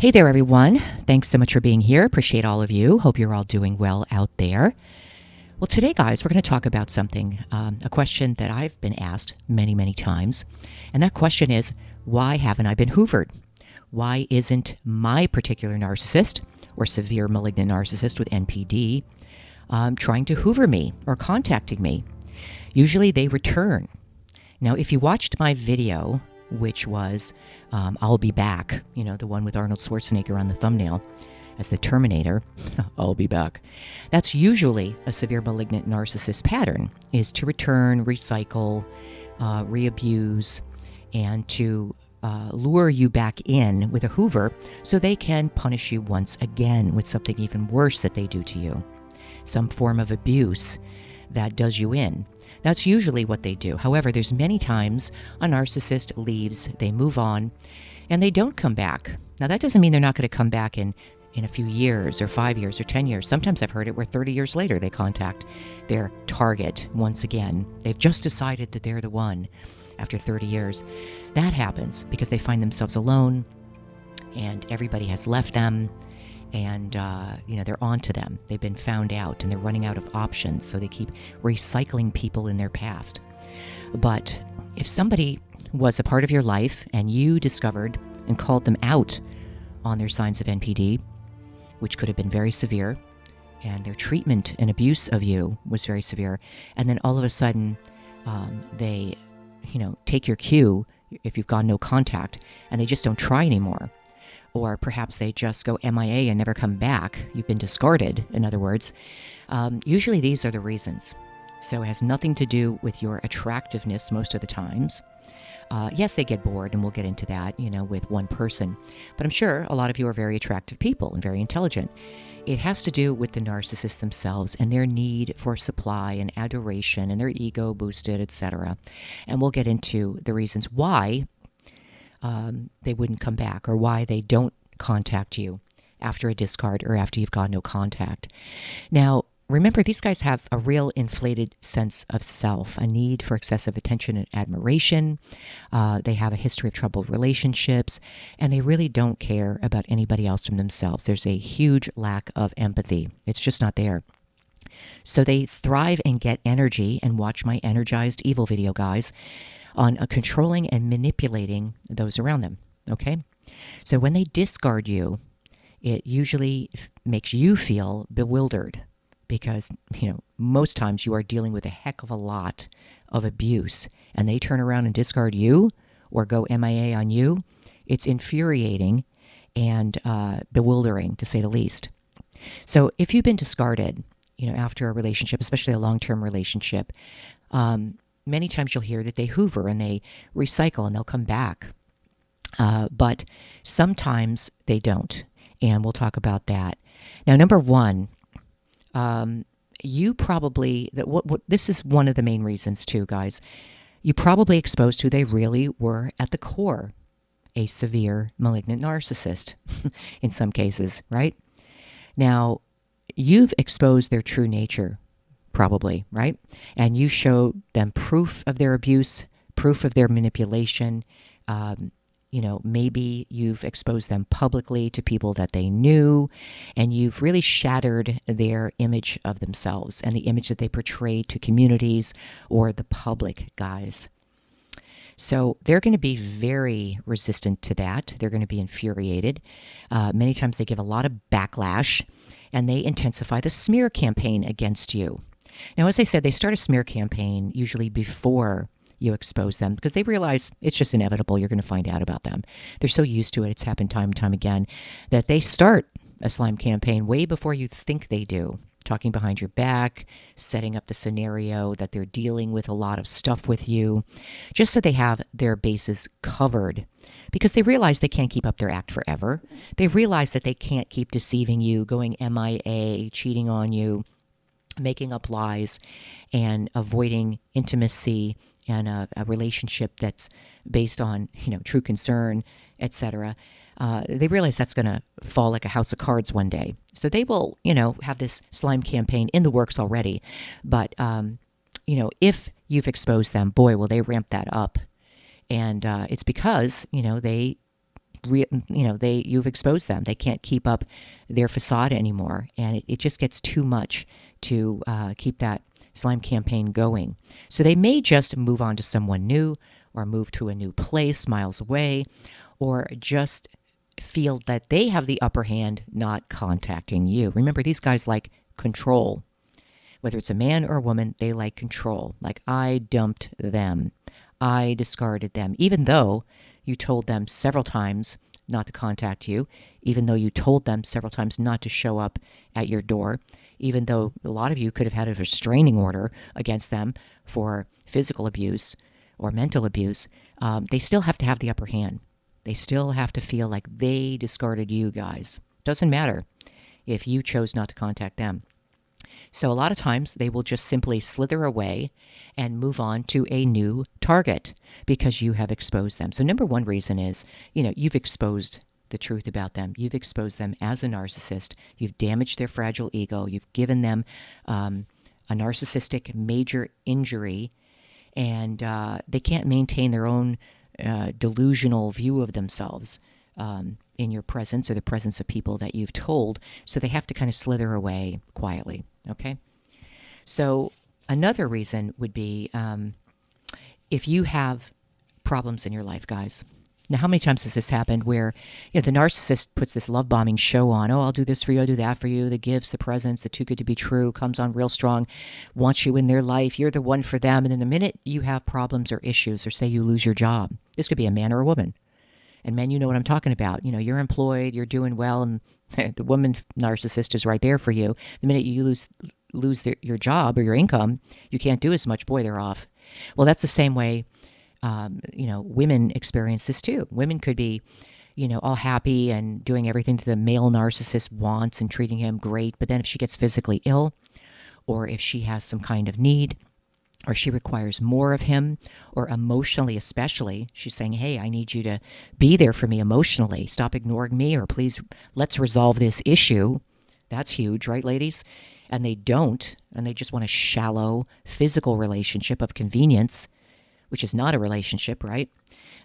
Hey there, everyone. Thanks so much for being here. Appreciate all of you. Hope you're all doing well out there. Well, today, guys, we're going to talk about something, a question that I've been asked many, many times. And that question is, why haven't I been hoovered? Why isn't my particular narcissist or severe malignant narcissist with NPD trying to hoover me or contacting me? Usually they return. Now, if you watched my video, which was I'll Be Back, the one with Arnold Schwarzenegger on the thumbnail as the Terminator, I'll be back. That's usually a severe malignant narcissist pattern, is to return, recycle, re-abuse, and to lure you back in with a Hoover so they can punish you once again with something even worse that they do to you. Some form of abuse that does you in. That's usually what they do. However, there's many times a narcissist leaves, they move on, and they don't come back. Now, that doesn't mean they're not going to come back in a few years or 5 years or 10 years. Sometimes I've heard it where 30 years later they contact their target once again. They've just decided that they're the one after 30 years. That happens because they find themselves alone and everybody has left them. And, they're on to them. They've been found out and they're running out of options. So they keep recycling people in their past. But if somebody was a part of your life and you discovered and called them out on their signs of NPD, which could have been very severe, and their treatment and abuse of you was very severe, and then all of a sudden they, take your cue if you've got no contact and they just don't try anymore. Or perhaps they just go MIA and never come back. You've been discarded, in other words. Usually these are the reasons. So it has nothing to do with your attractiveness most of the times. Yes, they get bored, and we'll get into that, with one person. But I'm sure a lot of you are very attractive people and very intelligent. It has to do with the narcissists themselves and their need for supply and adoration and their ego boosted, etc. And we'll get into the reasons why they wouldn't come back or why they don't contact you after a discard or after you've got no contact. Now, remember, these guys have a real inflated sense of self, a need for excessive attention and admiration. They have a history of troubled relationships, and they really don't care about anybody else from themselves. There's a huge lack of empathy. It's just not there. So they thrive and get energy, and watch my energized evil video, guys, on controlling and manipulating those around them, okay? So when they discard you, it usually makes you feel bewildered because, most times you are dealing with a heck of a lot of abuse and they turn around and discard you or go MIA on you. It's infuriating and bewildering, to say the least. So if you've been discarded, after a relationship, especially a long-term relationship, many times you'll hear that they hoover and they recycle and they'll come back. But sometimes they don't. And we'll talk about that. Now, number one, you probably, this is one of the main reasons too, guys. You probably exposed who they really were at the core, a severe malignant narcissist in some cases, right? Now, you've exposed their true nature. Probably, right? And you showed them proof of their abuse, proof of their manipulation. Maybe you've exposed them publicly to people that they knew, and you've really shattered their image of themselves and the image that they portrayed to communities or the public, guys. So they're going to be very resistant to that. They're going to be infuriated. Many times they give a lot of backlash, and they intensify the smear campaign against you. Now, as I said, they start a smear campaign usually before you expose them because they realize it's just inevitable. You're going to find out about them. They're so used to it. It's happened time and time again that they start a slime campaign way before you think they do, talking behind your back, setting up the scenario that they're dealing with a lot of stuff with you, just so they have their bases covered because they realize they can't keep up their act forever. They realize that they can't keep deceiving you, going MIA, cheating on you, making up lies, and avoiding intimacy and a relationship that's based on, true concern, etc. They realize that's going to fall like a house of cards one day. So they will, have this slime campaign in the works already. But, if you've exposed them, boy, will they ramp that up. And it's because, they you've exposed them. They can't keep up their facade anymore, and it just gets too much to keep that slime campaign going. So they may just move on to someone new, or move to a new place miles away, or just feel that they have the upper hand, not contacting you. Remember, these guys like control. Whether it's a man or a woman, they like control. Like, I dumped them. I discarded them. Even though you told them several times not to contact you, even though you told them several times not to show up at your door, even though a lot of you could have had a restraining order against them for physical abuse or mental abuse, they still have to have the upper hand. They still have to feel like they discarded you guys. Doesn't matter if you chose not to contact them. So a lot of times they will just simply slither away and move on to a new target because you have exposed them. So number one reason is, you've exposed the truth about them. You've exposed them as a narcissist. You've damaged their fragile ego. You've given them a narcissistic major injury, and they can't maintain their own delusional view of themselves in your presence or the presence of people that you've told. So they have to kind of slither away quietly. Okay? So another reason would be if you have problems in your life, guys. Now, how many times has this happened where the narcissist puts this love bombing show on? Oh, I'll do this for you, I'll do that for you. The gifts, the presents, the too good to be true, comes on real strong, wants you in their life. You're the one for them. And in a minute you have problems or issues, or say you lose your job. This could be a man or a woman. And men, you know what I'm talking about. You're employed, you're doing well, and the woman narcissist is right there for you. The minute you lose your job or your income, you can't do as much. Boy, they're off. Well, that's the same way, women experience this too. Women could be, all happy and doing everything that the male narcissist wants and treating him great. But then if she gets physically ill, or if she has some kind of need, or she requires more of him, or emotionally especially, she's saying, hey, I need you to be there for me emotionally. Stop ignoring me, or please, let's resolve this issue. That's huge, right, ladies? And they don't, and they just want a shallow physical relationship of convenience, which is not a relationship, right?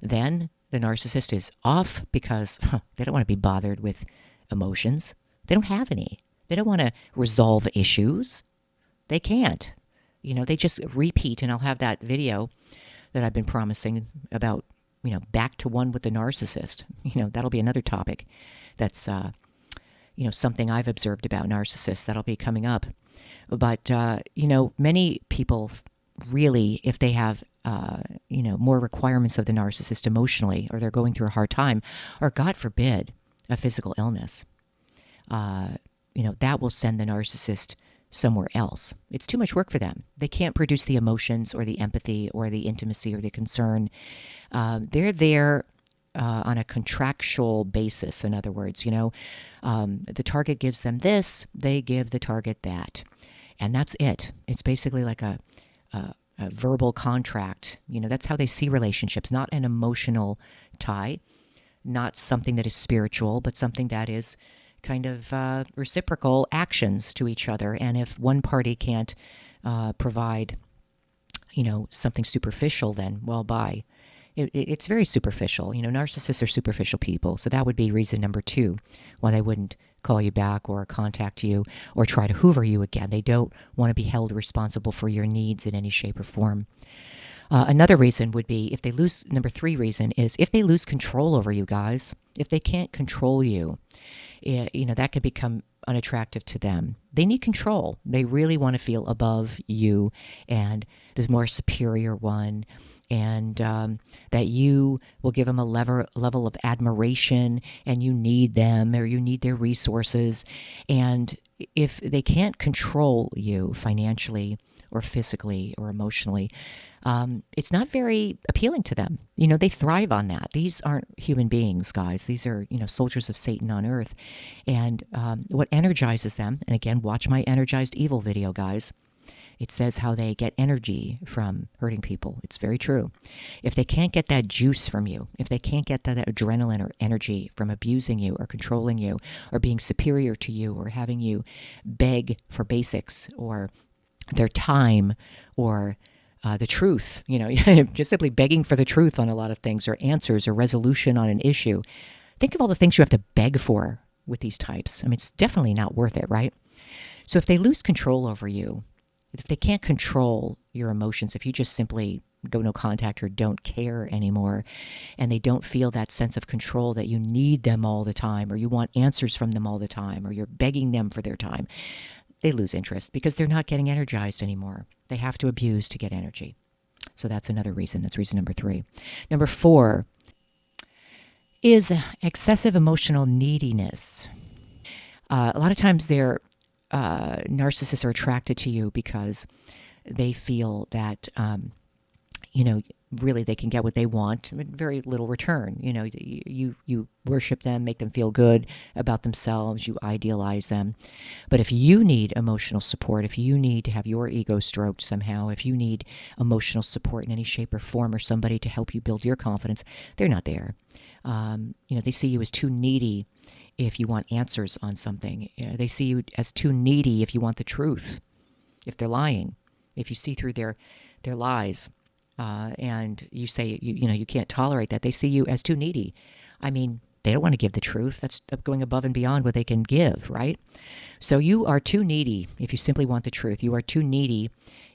Then the narcissist is off because they don't want to be bothered with emotions. They don't have any. They don't want to resolve issues. They can't. They just repeat, and I'll have that video that I've been promising about, back to one with the narcissist. That'll be another topic that's, something I've observed about narcissists. That'll be coming up. But, many people really, if they have, more requirements of the narcissist emotionally, or they're going through a hard time, or God forbid, a physical illness, that will send the narcissist somewhere else. It's too much work for them. They can't produce the emotions or the empathy or the intimacy or the concern. They're there on a contractual basis. In other words, the target gives them this, they give the target that. And that's it. It's basically like a verbal contract. That's how they see relationships, not an emotional tie, not something that is spiritual, but something that is kind of reciprocal actions to each other. And if one party can't provide, something superficial, then, well, bye. It's very superficial. Narcissists are superficial people. So that would be reason number two why they wouldn't call you back or contact you or try to hoover you again. They don't want to be held responsible for your needs in any shape or form. Another reason would be number three reason is if they lose control over you guys, if they can't control you, that could become unattractive to them. They need control. They really want to feel above you and the more superior one, and that you will give them a level of admiration, and you need them, or you need their resources. And if they can't control you financially or physically or emotionally, it's not very appealing to them. They thrive on that. These aren't human beings, guys. These are, soldiers of Satan on earth. And what energizes them, and again, watch my Energized Evil video, guys. It says how they get energy from hurting people. It's very true. If they can't get that juice from you, if they can't get that adrenaline or energy from abusing you or controlling you or being superior to you or having you beg for basics or their time or the truth, just simply begging for the truth on a lot of things or answers or resolution on an issue, Think of all the things you have to beg for with these types. I mean, it's definitely not worth it, right? So if they lose control over you, if they can't control your emotions, if you just simply go no contact or don't care anymore, and they don't feel that sense of control that you need them all the time, or you want answers from them all the time, or you're begging them for their time, they lose interest because they're not getting energized anymore. They have to abuse to get energy. So that's another reason. That's reason number 3. Number 4 is excessive emotional neediness. A lot of times narcissists are attracted to you because they feel that, really they can get what they want with very little return. You worship them, make them feel good about themselves, you idealize them. But if you need emotional support, if you need to have your ego stroked somehow, if you need emotional support in any shape or form, or somebody to help you build your confidence, they're not there. They see you as too needy if you want answers on something. They see you as too needy if you want the truth, if they're lying, if you see through their lies, and you say you can't tolerate that. They see you as too needy. I mean, they don't want to give the truth. That's going above and beyond what they can give, right? So you are too needy if you simply want the truth. You are too needy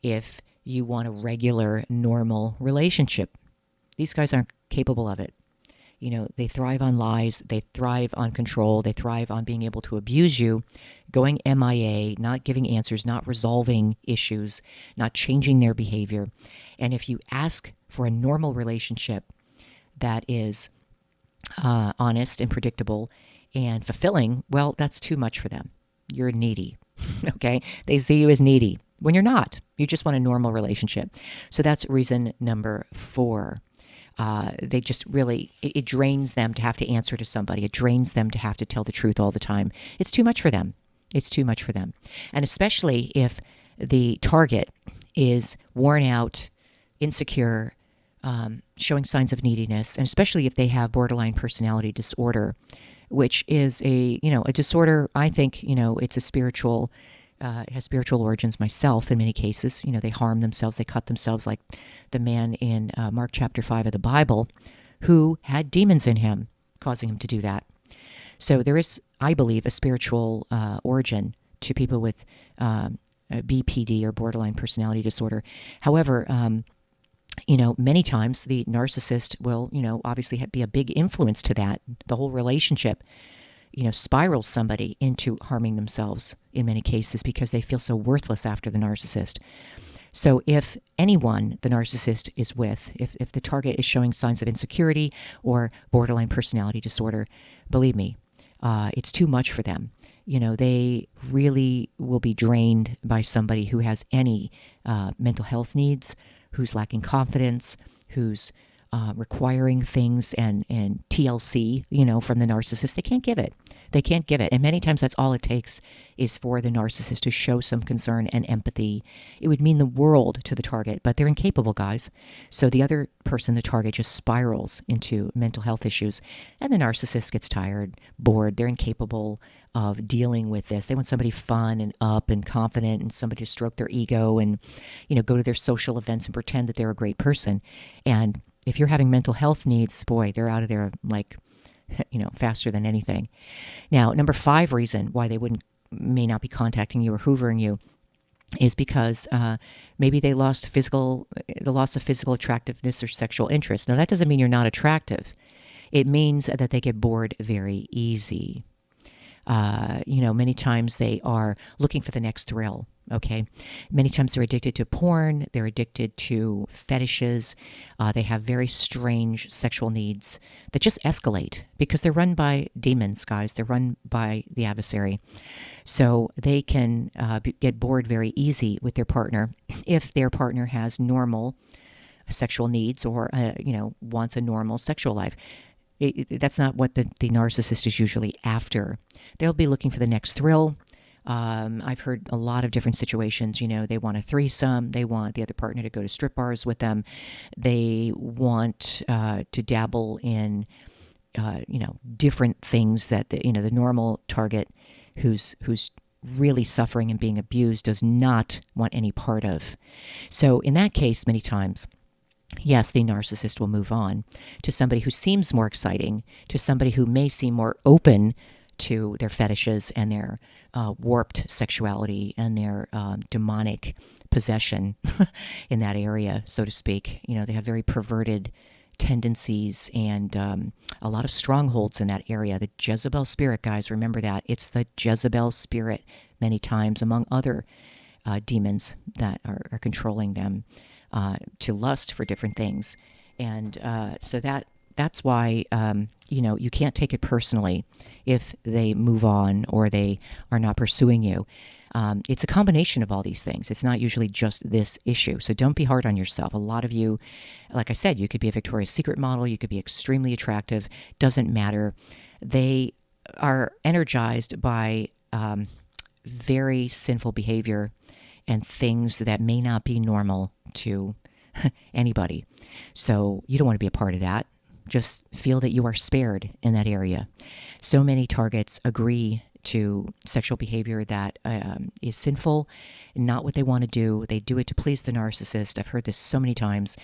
if you want a regular, normal relationship. These guys aren't capable of it. They thrive on lies, they thrive on control, they thrive on being able to abuse you, going MIA, not giving answers, not resolving issues, not changing their behavior. And if you ask for a normal relationship that is honest and predictable and fulfilling, well, that's too much for them. You're needy, okay? They see you as needy when you're not. You just want a normal relationship. So that's reason number 4. They just really, it drains them to have to answer to somebody. It drains them to have to tell the truth all the time. It's too much for them. It's too much for them. And especially if the target is worn out, insecure, showing signs of neediness, and especially if they have borderline personality disorder, which is a disorder. I think, it's a spiritual, it has spiritual origins myself in many cases. They harm themselves, they cut themselves, like the man in Mark chapter 5 of the Bible who had demons in him, causing him to do that. So there is, I believe, a spiritual origin to people with BPD, or borderline personality disorder. However, many times the narcissist will, obviously be a big influence to that. The whole relationship spirals somebody into harming themselves in many cases because they feel so worthless after the narcissist. So if anyone the narcissist is with, if the target is showing signs of insecurity or borderline personality disorder, believe me, it's too much for them. They really will be drained by somebody who has any mental health needs, who's lacking confidence, who's requiring things and TLC, from the narcissist. They can't give it. They can't give it. And many times that's all it takes is for the narcissist to show some concern and empathy. It would mean the world to the target, but they're incapable, guys. So the other person, the target, just spirals into mental health issues. And the narcissist gets tired, bored. They're incapable of dealing with this. They want somebody fun and up and confident, and somebody to stroke their ego and, go to their social events and pretend that they're a great person. And if you're having mental health needs, boy, they're out of there like, faster than anything. Now, number 5 reason why they may not be contacting you or hoovering you is because maybe the loss of physical attractiveness or sexual interest. Now, that doesn't mean you're not attractive. It means that they get bored very easy. Many times they are looking for the next thrill. Okay. Many times they're addicted to porn. They're addicted to fetishes. They have very strange sexual needs that just escalate because they're run by demons, guys. They're run by the adversary. So they can get bored very easy with their partner if their partner has normal sexual needs or, wants a normal sexual life. That's not what the narcissist is usually after. They'll be looking for the next thrill. I've heard a lot of different situations. They want a threesome. They want the other partner to go to strip bars with them. They want to dabble in, different things that the normal target who's really suffering and being abused does not want any part of. So in that case, many times, yes, the narcissist will move on to somebody who seems more exciting, to somebody who may seem more open to their fetishes and their warped sexuality and their demonic possession in that area, so to speak. They have very perverted tendencies and a lot of strongholds in that area. The Jezebel spirit, guys, remember that. It's the Jezebel spirit many times, among other demons that are controlling them to lust for different things. And so that's why, you can't take it personally if they move on or they are not pursuing you. It's a combination of all these things. It's not usually just this issue. So don't be hard on yourself. A lot of you, like I said, you could be a Victoria's Secret model. You could be extremely attractive. Doesn't matter. They are energized by very sinful behavior and things that may not be normal to anybody. So you don't want to be a part of that. Just feel that you are spared in that area. So many targets agree to sexual behavior that is sinful, not what they want to do. They do it to please the narcissist. I've heard this so many times,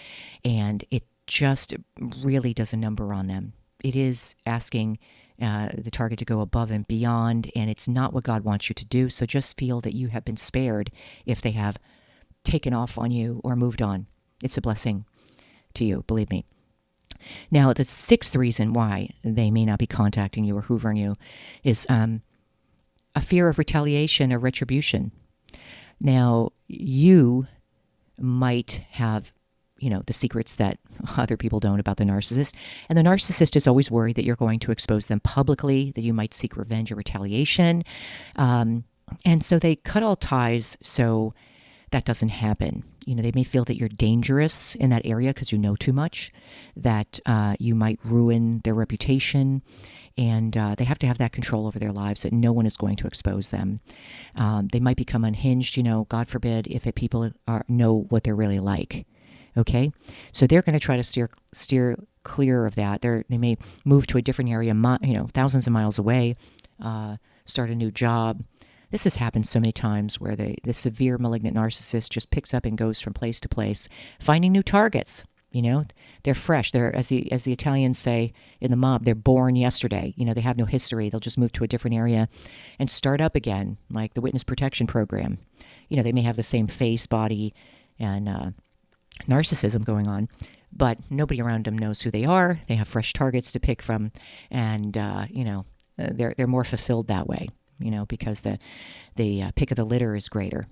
and it just really does a number on them. It is asking the target to go above and beyond, and it's not what God wants you to do. So just feel that you have been spared if they have taken off on you or moved on. It's a blessing to you, believe me. Now, the sixth reason why they may not be contacting you or hoovering you is a fear of retaliation or retribution. Now, you might have, the secrets that other people don't about the narcissist. And the narcissist is always worried that you're going to expose them publicly, that you might seek revenge or retaliation. And so they cut all ties so that doesn't happen. They may feel that you're dangerous in that area because you know too much, that you might ruin their reputation, and they have to have that control over their lives that no one is going to expose them. They might become unhinged, God forbid, if people know what they're really like. Okay? So they're going to try to steer clear of that. They may move to a different area, thousands of miles away, start a new job. This has happened so many times where the severe malignant narcissist just picks up and goes from place to place, finding new targets. They're fresh. They're, as the Italians say in the mob, they're born yesterday. They have no history. They'll just move to a different area and start up again, like the witness protection program. They may have the same face, body, and narcissism going on, but nobody around them knows who they are. They have fresh targets to pick from, and they're more fulfilled that way. Because the pick of the litter is greater.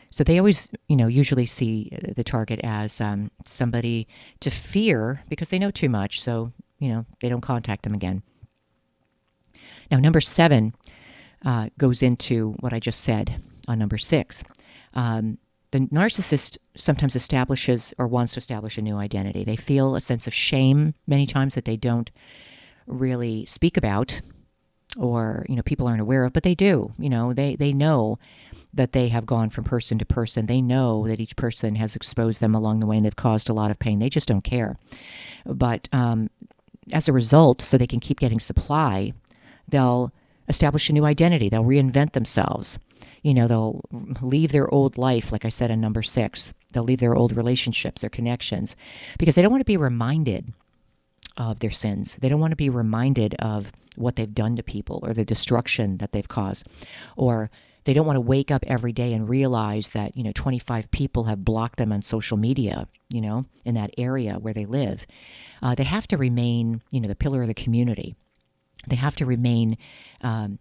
So they always, usually see the target as somebody to fear because they know too much. So, they don't contact them again. Now, number 7 goes into what I just said on number 6. The narcissist sometimes establishes or wants to establish a new identity. They feel a sense of shame many times that they don't really speak about, or people aren't aware of, but they do. They know that they have gone from person to person. They know that each person has exposed them along the way and they've caused a lot of pain. They just don't care. But as a result, so they can keep getting supply, they'll establish a new identity. They'll reinvent themselves. They'll leave their old life, like I said in number 6. They'll leave their old relationships, their connections, because they don't want to be reminded of their sins. They don't want to be reminded of what they've done to people or the destruction that they've caused. Or they don't want to wake up every day and realize that, 25 people have blocked them on social media, in that area where they live. They have to remain, the pillar of the community. They have to remain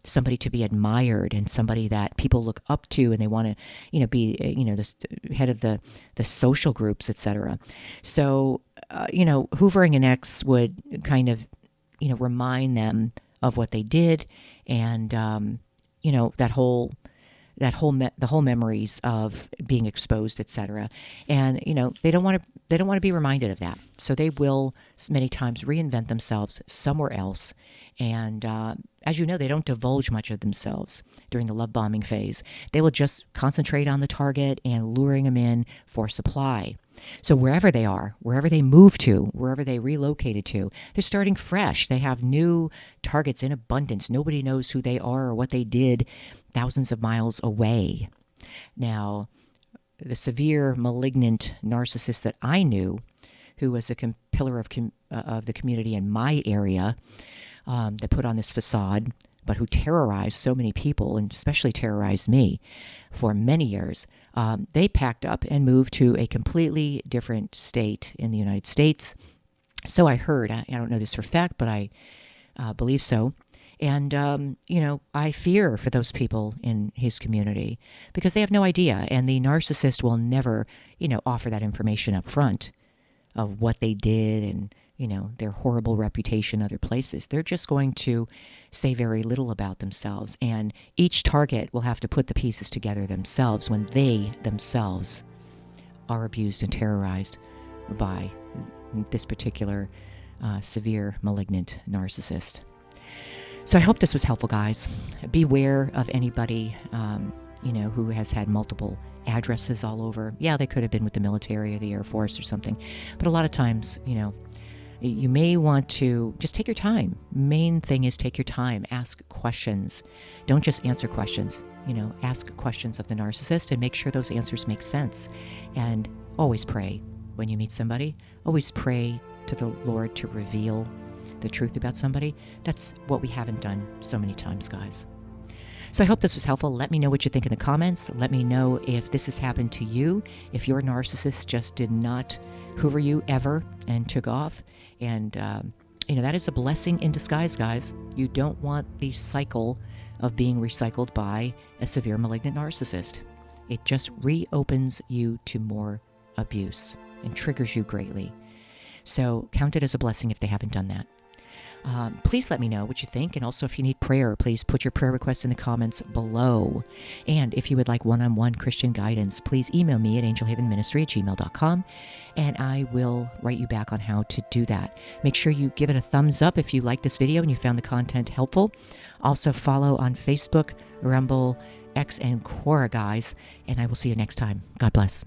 somebody to be admired and somebody that people look up to, and they want to, be, the head of the social groups, etc. So, hoovering an ex would kind of, remind them of what they did, and the whole memories of being exposed, etc. And they don't want to be reminded of that, so they will many times reinvent themselves somewhere else. And as you know, they don't divulge much of themselves during the love bombing phase. They will just concentrate on the target and luring them in for supply. So wherever they are, wherever they move to, wherever they relocated to, they're starting fresh. They have new targets in abundance. Nobody knows who they are or what they did thousands of miles away. Now, the severe malignant narcissist that I knew who was a pillar of the community in my area, that put on this facade, but who terrorized so many people, and especially terrorized me for many years. They packed up and moved to a completely different state in the United States. So I heard. I don't know this for fact, but I believe so. And, I fear for those people in his community because they have no idea. And the narcissist will never, offer that information up front of what they did and, their horrible reputation other places. They're just going to say very little about themselves. And each target will have to put the pieces together themselves when they themselves are abused and terrorized by this particular severe malignant narcissist. So I hope this was helpful, guys. Beware of anybody, who has had multiple addresses all over. Yeah, they could have been with the military or the Air Force or something. But a lot of times, you may want to just take your time. Main thing is take your time. Ask questions. Don't just answer questions. Ask questions of the narcissist and make sure those answers make sense. And always pray when you meet somebody. Always pray to the Lord to reveal the truth about somebody. That's what we haven't done so many times, guys. So I hope this was helpful. Let me know what you think in the comments. Let me know if this has happened to you, if your narcissist just did not hoover you ever and took off. And, that is a blessing in disguise, guys. You don't want the cycle of being recycled by a severe malignant narcissist. It just reopens you to more abuse and triggers you greatly. So count it as a blessing if they haven't done that. Please let me know what you think. And also, if you need prayer, please put your prayer requests in the comments below. And if you would like one-on-one Christian guidance, please email me at angelhavenministry@gmail.com, and I will write you back on how to do that. Make sure you give it a thumbs up if you like this video and you found the content helpful. Also, follow on Facebook, Rumble, X, and Quora, guys. And I will see you next time. God bless.